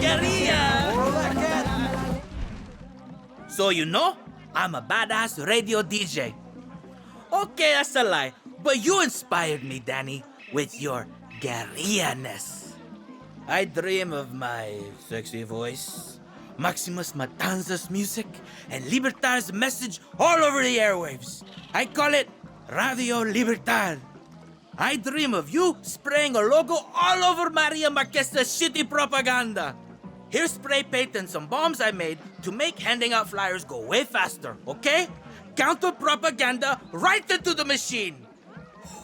guerrilla! So you know, I'm a badass radio DJ. Okay, that's a lie, but you inspired me, Danny, with your guerrilla-ness. I dream of my sexy voice, Maximus Matanza's music, and Libertad's message all over the airwaves. I call it Radio Libertad. I dream of you spraying a logo all over Maria Marquesa's shitty propaganda. Here's spray paint and some bombs I made to make handing out flyers go way faster, okay? Counter propaganda right into the machine.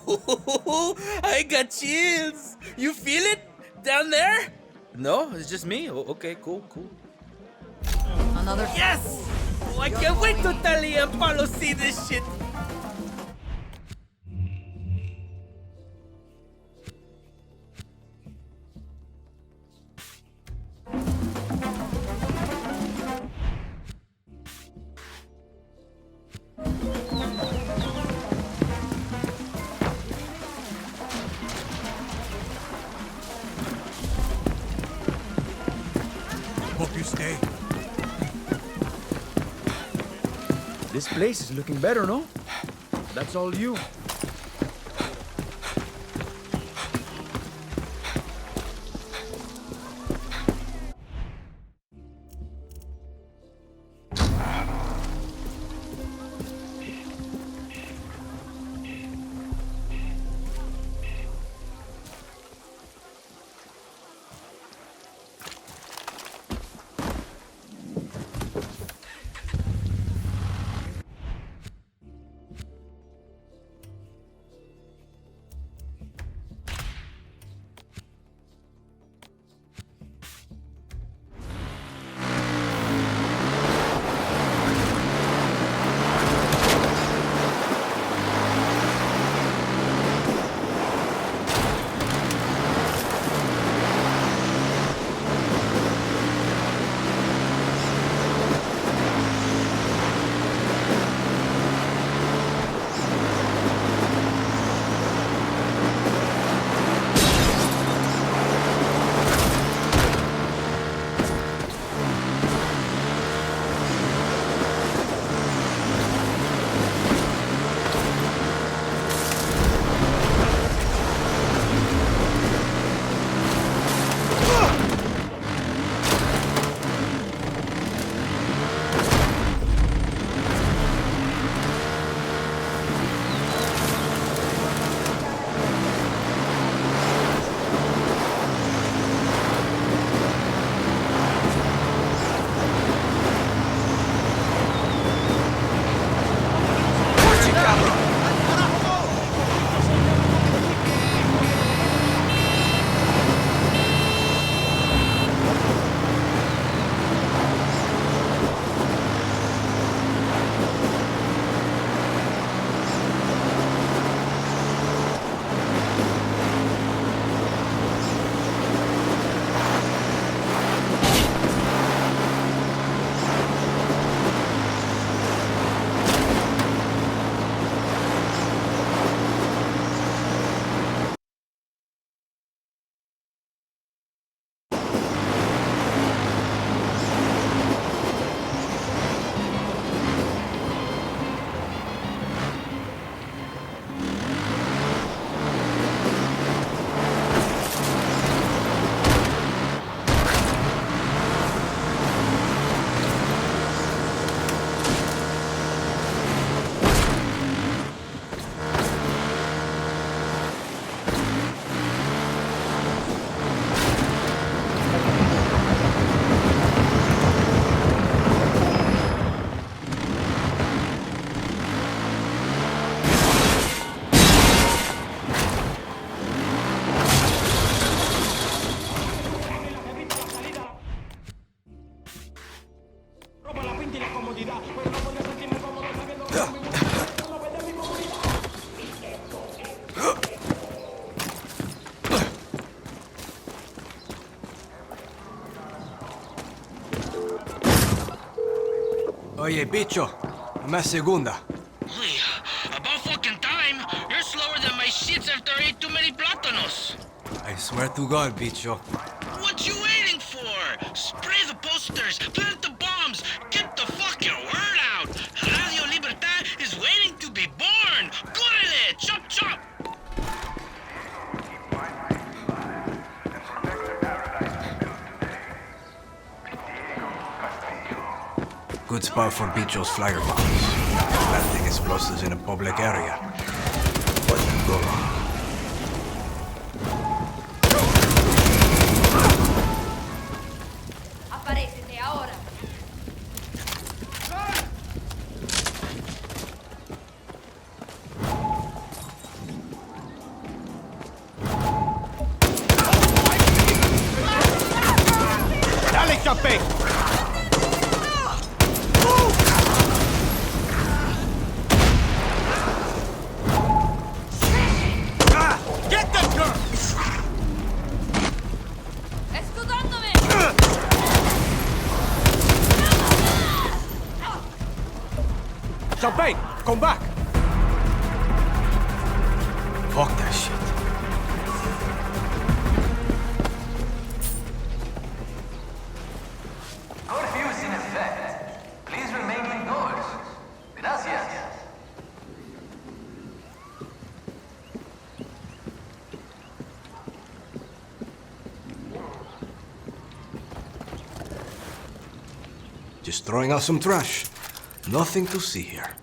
I got chills. You feel it? Down there? No, it's just me. Oh, okay, cool. Another. Yes! Oh, I can't wait to Tali and Paulo see this shit. Hope you stay. This place is looking better, no? That's all you. Oye, bicho, más segunda. Uy, about fucking time. You're slower than my shits after I ate too many plátanos. I swear to God, bicho. What you waiting for? gangsters! Plant the bombs! Get the fucking word out! Radio Libertad is waiting to be born! Górale! Chop chop! Good spot for Bicho's flyer bombs. Planting explosives in a public area. What could go wrong? Aparécete ahora. Dale, Champagne! Get them, girl! ¡Escudándome! Champagne, come back! Fuck that shit. Curfew in effect. Please remain indoors. Gracias. Just throwing out some trash. Nothing to see here.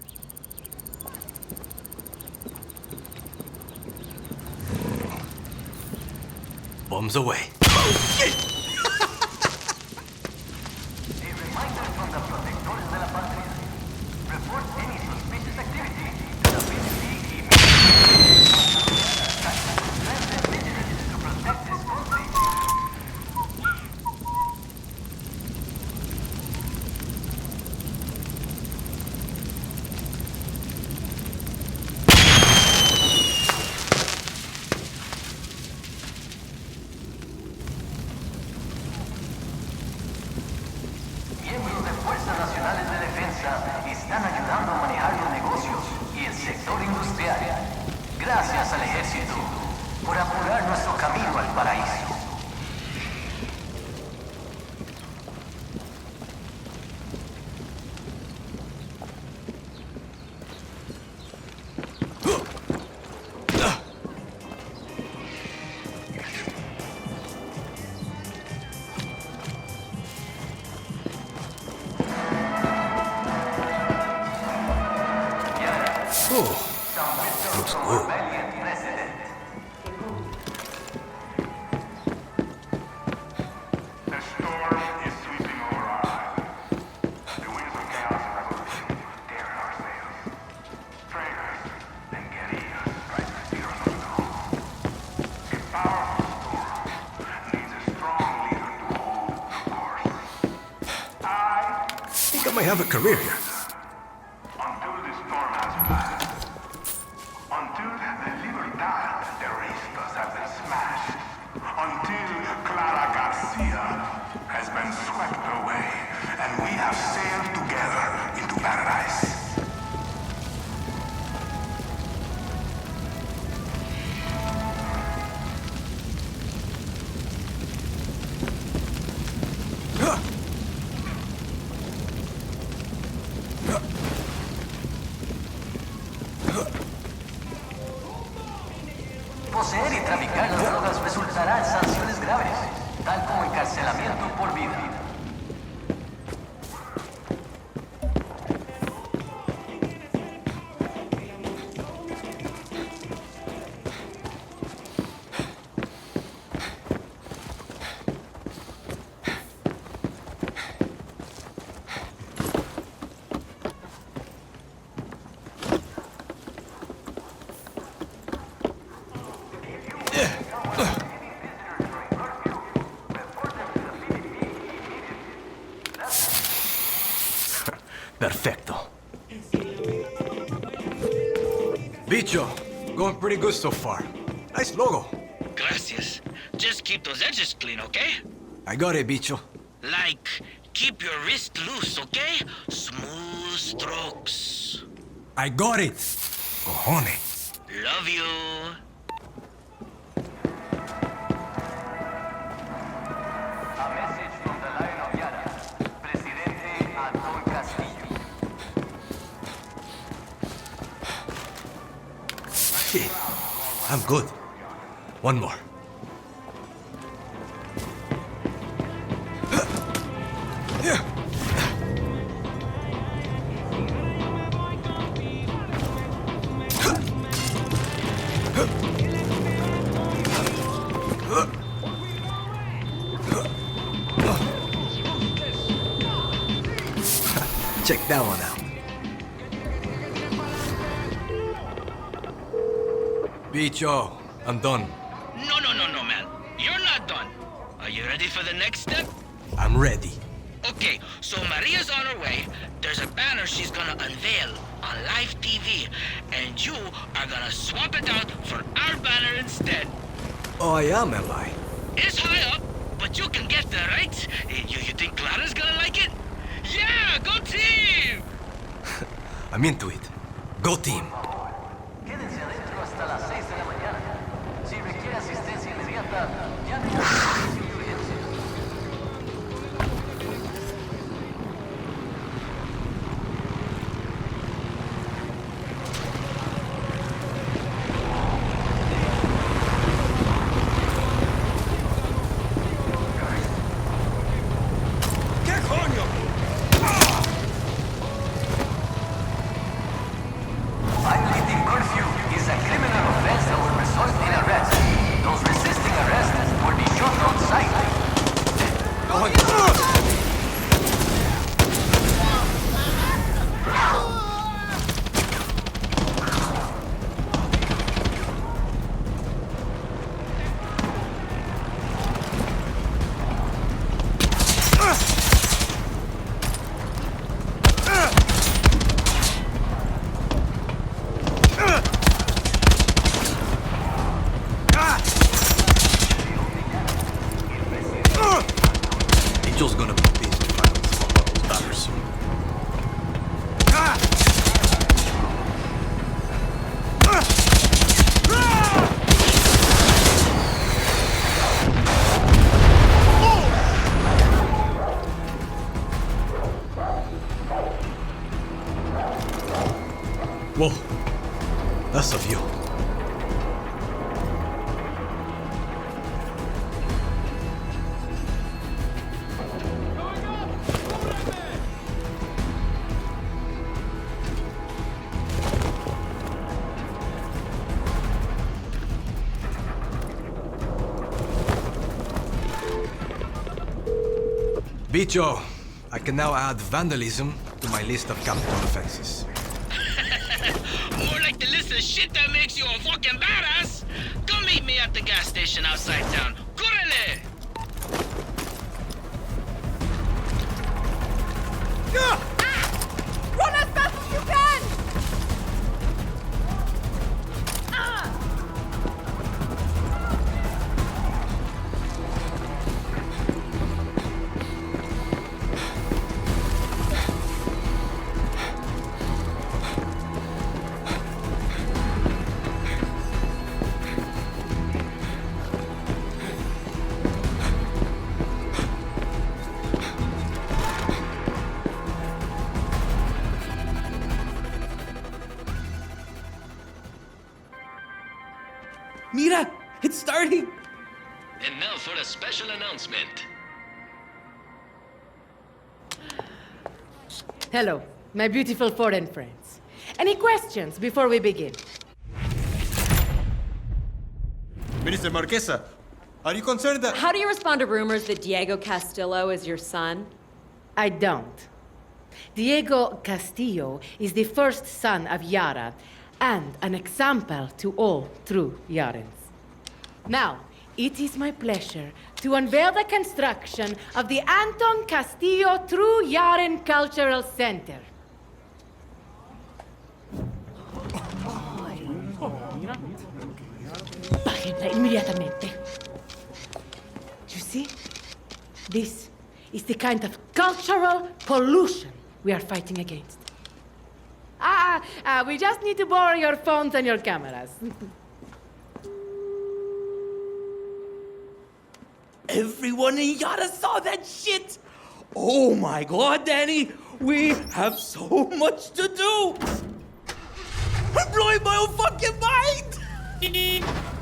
Bombs away. A reminder from the protectores de la patria. Report any suspicious activity to the PCP strengthen vigilance to protect this country. Miembros de Fuerzas Nacionales de Defensa están ayudando a manejar los negocios y el sector industrial. Gracias al ejército por apurar nuestro camino al paraíso. Oh, looks good. Valiant president. The storm is sweeping over our island. The winds of chaos and revolution dare our sails. Traitors and guerrillas strike fear on us all. A powerful storm needs a strong leader to hold the course. I think I might have a career here. Until the storm has passed, until the Libertad terroristas have been smashed, until Clara Garcia has been swept away, and we have sailed together into paradise. Poseer y traficar las drogas resultará en sanciones graves, tal como encarcelamiento por vida. Perfecto. Bicho, going pretty good so far. Nice logo. Gracias. Just keep those edges clean, okay? I got it, Bicho. Like, keep your wrist loose, okay? Smooth strokes. I got it. Cojones. Love you. A message from the Lion of Yara. I'm good. One more. Check that one out. Bicho, I'm done. No, man. You're not done. Are you ready for the next step? I'm ready. Okay, so Maria's on her way. There's a banner she's gonna unveil on live TV, and you are gonna swap it out for our banner instead. Oh, I am I? It's high up, but you can get there, right? You think Clara's gonna like it? Yeah, go team! I'm into it. Go team. Quédense adentro hasta las 6 de la mañana. Si requiere asistencia inmediata, llame a servicio de urgencia. Violating curfew is a criminal offense that will result in arrest. Those resisting arrest will be shot on sight. Bicho's gonna be busy finding some of those banners soon. Whoa, that's a view. Bicho, I can now add vandalism to my list of capital offenses. More like the list of shit that makes you a fucking badass. Come meet me at the gas station outside town. Correle! Run as fast as you can! Mira, it's starting. And now for a special announcement. Hello, my beautiful foreign friends. Any questions before we begin? Minister Marquesa, are you concerned that... How do you respond to rumors that Diego Castillo is your son? I don't. Diego Castillo is the first son of Yara and an example to all true Yarans. Now, it is my pleasure to unveil the construction of the Anton Castillo True Yaran Cultural Center. Bájenla inmediatamente. You see? This is the kind of cultural pollution we are fighting against. We just need to borrow your phones and your cameras. Everyone in Yara saw that shit! Oh my god, Danny! We have so much to do! I'm blowing my own fucking mind! Yes.